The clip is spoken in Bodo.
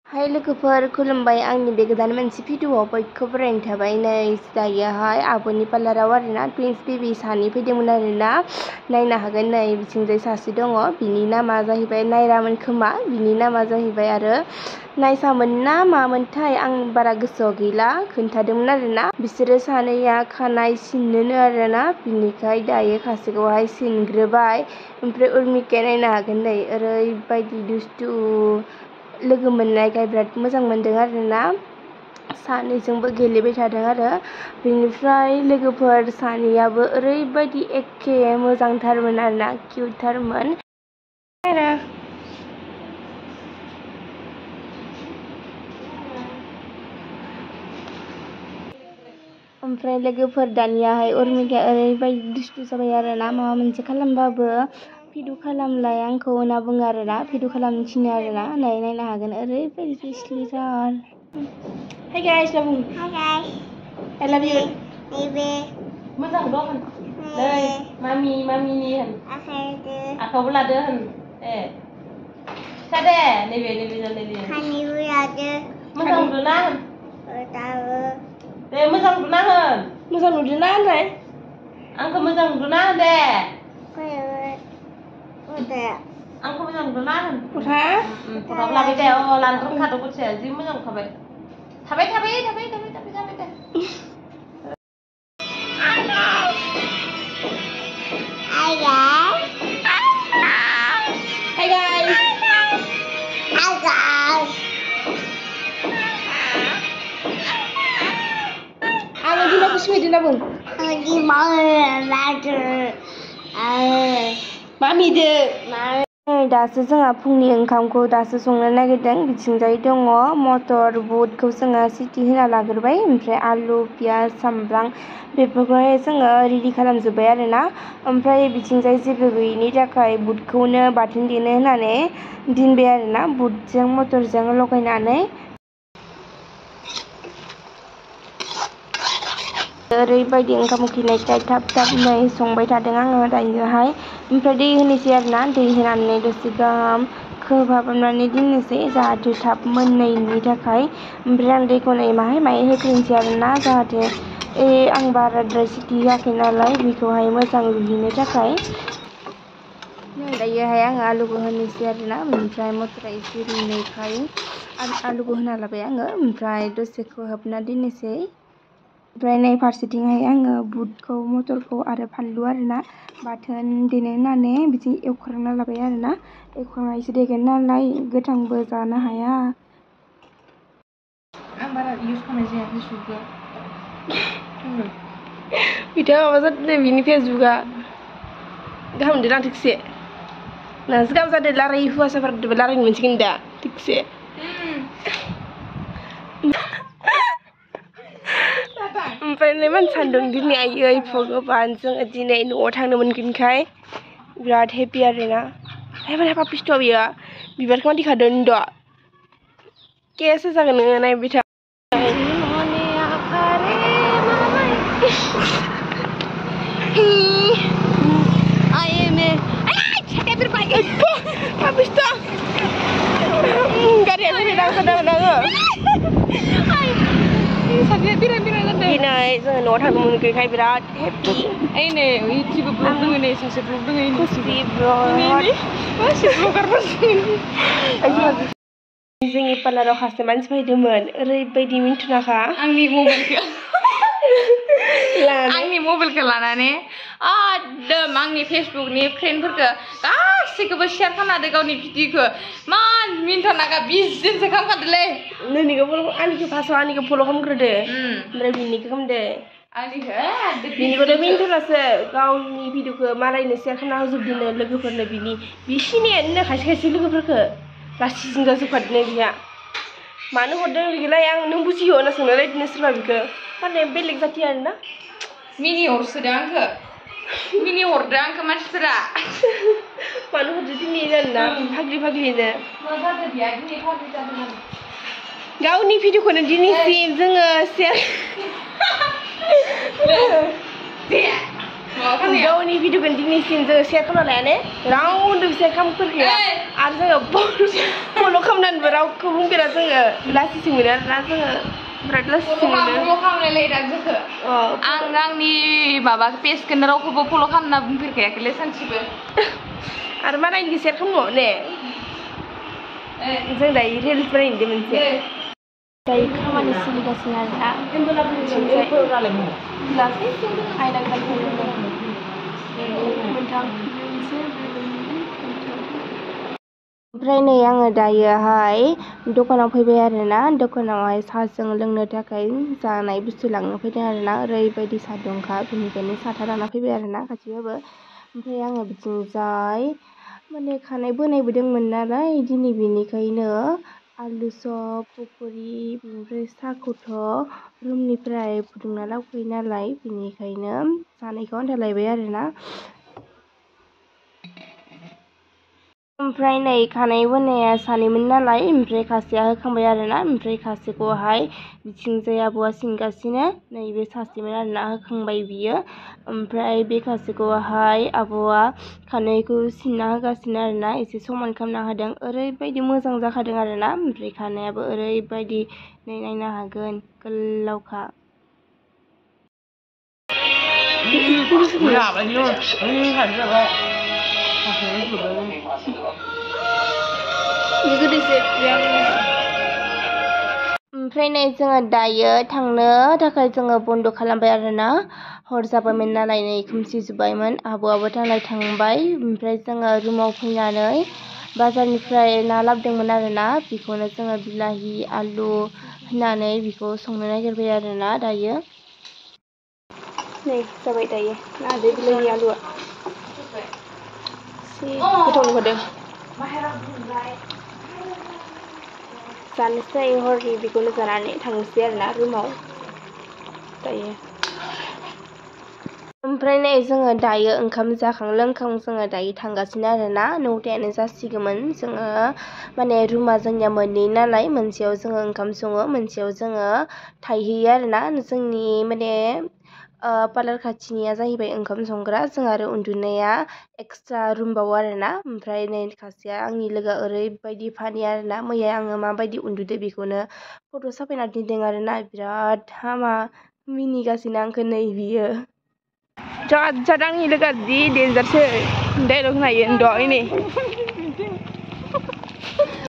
हाय लोगोफोर खुलुमबाय आंनि बे गोदान मोनसे भिडिअआव बयखौबो बरायनाय थाबाय। नै दायोहाय आब'नि पार्लाराव आरोना ट्विन्स बेबी सानै फैदोंमोन आरोना नायनो हागोन। नै बिथिंजाय सासे दङ, बिनि नामा जाहैबाय नायरामोन खोमा, बिनि नामा जाहैबाय आरो नायसामोन ना मामोनथाय आं बारा गोसोआव गैला, खोन्थादोंमोन आरोना। बिसोरो सानैया खानाय सिननोनो आरोना, बिनिखाय दायो खासेखौहाय सिनग्रोबाय। ओमफ्राय उर्मिकाया नायनो हागोन नै ओरैबायदि दुस्थु लोगो मोननायखाय बिराद मोजां मोनदों आरोना, सानैजोंबो गेलेबाय थादों आरो। बिनिफ्राय लोगोफोर सानैयाबो ओरैबायदि एखे मोजांथारमोन आरोना, किउटथारमोन आरो। ओमफ्राय लोगोफोर दानियाहाय उर्मिकाया ओरैबायदि दुस्थु जाबाय आरोना, माबा मोनसे खालामबाबो भिडिअ खालामलाय आंखौ होनना बुङो आरोना, भिडिअ खालामनो थिनो आरोना। नायनो हागोन ओरैबायदि दुस्लिथार। हाय गाइस ला बुं। हाय गाइस आई लाभ यू। नैबे मोजां दं नै मामिनि होन आखायावबो लादो होन ए फिसा दे नैबे खानिबो लादो मोजां नुदोना होन दे मोजां नुदोना होन मोजां नुदोना होनलाय आंखौ मोजां नुदोना होन दे आंखौ मोजां नुदोना होन फटाबो लाबाय दे लानो रोंखादों गथिया जि मोजां नुखाबाय थाबाय दे Hi guys. Ang di na ko sweet na bun. Di Mami de. दासो जोंहा फुंनि ओंखामखौ दासो संनो नागिरदों। बिथिंजाय दङ मटर बुटखौ जोङो सिटी होना लाग्रोबाय, ओमफ्राय आलु पियाज सामब्राम बेफोरखौहाय जोङो रेडि खालामजोब्बाय आरोना। ओमफ्राय बिथिंजाय जेबो गैयिनि थाखाय बुटखौनो बाथोन देनो होनानै दोनबाय आरोना, बुटजों मटरजों लगायनानै। ओरैबायदि ओंखाम उखैनायखाय थाब थाबनै संबाय थादों आङो दायोहाय। ओमफ्राय दै होनोसै आरोना, दै होनानै दसे गाहाम खोबहाबनानै दोननोसै जाहाथे थाब मोननायनि थाखाय। ओमफ्राय आं दैखौ नै माहाय होग्रोनोसै आरोना, जाहाथे आं बाराद्राय सिटी होआखै नालाय बेखौहाय मोजां रुइहोनो थाखाय। दायोहाय आङो आलुखौ होनोसै आरोना, ओमफ्राय मटरा एसे रुइनायखाय आलुखौ होना लाबाय आङो, ओमफ्राय दसे खोबहाबना दोननोसै। ओमफ्राय नै फारसेथिंहाय आङो बुटखौ मटरखौ आरो फानलु आरोना बाथोन देनो होनानै बिदि एवखांना लाबाय आरोना, एवखांनायसो देगोन नालाय गोथांबो जानो हाया। आं बारा इउज खालामनाय जाया फेसबुकखौ। बिथा माबा जादों बिनि फेसबुकआ गाहाम मोनदों आं थिगसे नोंसो गाहाम जादों रायलाय हौवासाफोरजोंबो रायलायनो मोनसिगोन दा थिगसे। ओमफ्राय नै मान सान्दुं दिनै आयै भगबान जोङो दिनै न'आव थांनो मोनगोनखाय बिराद हेपि आरोना। है माने पापिस्ट' बियो बिबारखौ दिखादों द' केसो जागोन नोङो नायबाय था। पापिस्ट' गारिया फैबाय दांखादोंमोन आङो। दिनै जोङो न'आव थांनो मोनगोनखाय बिराद हेपि। ओइ नै इउटिउब ब्लग दङ नै सासे ब्लग दङ खुसि ब्लगार जोंनि पार्लाराव सासे मानसि फैदोंमोन, ओरैबायदि मिन्थुनाखा आंनि मबाइलखौ लानानै एकदम आंनि फेसबुकनि फ्रेन्डफोरखौ गासैखौबो शेयार खालामदों गावनि भिडिअखौ। मान मिन्थुनाखा 20 जनसो खालामखादोंलै। नोंनिखौ आंनिखौ फार्स्टआव आंनिखौ फल' खालामग्रोदो, ओमफ्राय बिनिखौ खालामदो। बिनिखौथ' मिन्थुनासो गावनि भिडिअखौ मालायनो शेयार खालामना होजोबदोंनो लोगोफोरनो। बि सिनायानो खायसे लोगोफोरखौ गासैजों जाजोबखादोंनो बिहा। मानो हरदों बेखौलाय आं नों बुजियो होनना सोंलायलायदोंनो सोरबा बिखौ, माने बेलेग जाथि आरोना। मिनि हरसोदों आंखौ, मिनि हरदों आंखौ मानसिफोरा। मानो हरदो दिनै आरोना फाग्लिनो गावनि भिडिअखौनो दिनैसिम जोङो शेयार गावनि भिडिअखौ दिनैसिम जोङो शेयार खालामना लाया ने रावनोबो शेयार खालामफेरखाया आरो जोङो फल' खालामनानैबो रावखौ बुंफेरा जोङो लासिंसिं मोनो आरोना जोङो बिराद लासिंसिं मोनो फल' खालामनायलाय दा जोंखो आं आंनि माबा पेजखौनो रावखौबो फल' खालामना बुंफेरखायाखैलै सानसेबो आरो मालायनिखौ शेयार खालामनो ने जों दायो रिल्स बानायदों मोनसे दायो खामानि सोलिगासिनो आरोना ओमफ्राय नै आङो दायोहाय दखानाव फैबाय आरोना दखानावहाय साहाजों लोंनो थाखाय जानाय बुस्थु लांनो फैदों आरोना ओरैबायदि सान्दुंखा बेनिखायनो साथा लाना फैबाय आरोना गासैबाबो ओमफ्राय आङो बिथिंजाय माने खानाय बोनायबो दंमोन नालाय दिनै बेनिखायनो आलु चप पक'रि बेनिफ्राय साहाखौथ' रुमनिफ्राय फुदुंना लाबोखायो नालाय बेनिखायनो जानायखौ आन्था लायबाय आरोना ओमफ्राय नै खानाय बोनाया सानैमोन नालाय ओमफ्राय खासेया होखांबाय आरोना ओमफ्राय खासेखौहाय बिथिंजाय आब'आ सिनगासिनो नैबे सासेमोन आरोना होखांबाय बियो ओमफ्राय बे खासेखौहाय आब'आ खानायखौ सिनना होगासिनो आरोना एसे समान खालामना होदों ओरैबायदि मोजां जाखादों आरोना ओमफ्राय खानायाबो ओरैबायदि नै नायनो हागोन गोलावखा ओमफ्राय नै जोङो दायो थांनो थाखाय जोङो बन्द' खालामबाय आरोना हर जाबायमोन नालाय नै खोमसिजोब्बायमोन आब'आबो थांबाय ओमफ्राय जोङो रुमाव फैनानै बाजारनिफ्राय ना लाबोदोंमोन आरोना बेखौनो जोङो बिलाहि आलु होनानै बेखौ संनो नागिरबाय आरोना दायो नै जाबाय दायो नादो बिलाहि आलुआ गोथाव नुखादों जानोसै हरनि बेखौनो जानानै थांनोसै आरोना रुमाव दायो ओमफ्राय नै जोङो दायो ओंखाम जाखां लोंखां जोङो दायो थांगासिनो आरोना 9टायानो जासिगौमोन जोङो माने रुमा जोंनिया मोननै नालाय मोनसेयाव जोङो ओंखाम सङो मोनसेयाव जोङो थाहैयो आरोना जोंनि माने पार्लार खाथिनिया जाहैबाय ओंखाम संग्रा जों आरो उन्दुनाया एक्सट्रा रुमबाव आरोना ओमफ्राय नै खासेया आंनि लोगोआ ओरैबायदि फानि आरोना मैया आङो माबायदि उन्दुदो बेखौनो फट' साफायना दोनदों आरोना बिराद हामा मिनिगासिनो आंखौ नै बियो जाद आंनि लोगोआ जि डेन्जारसो डाइलग होनो हायो दहाय नै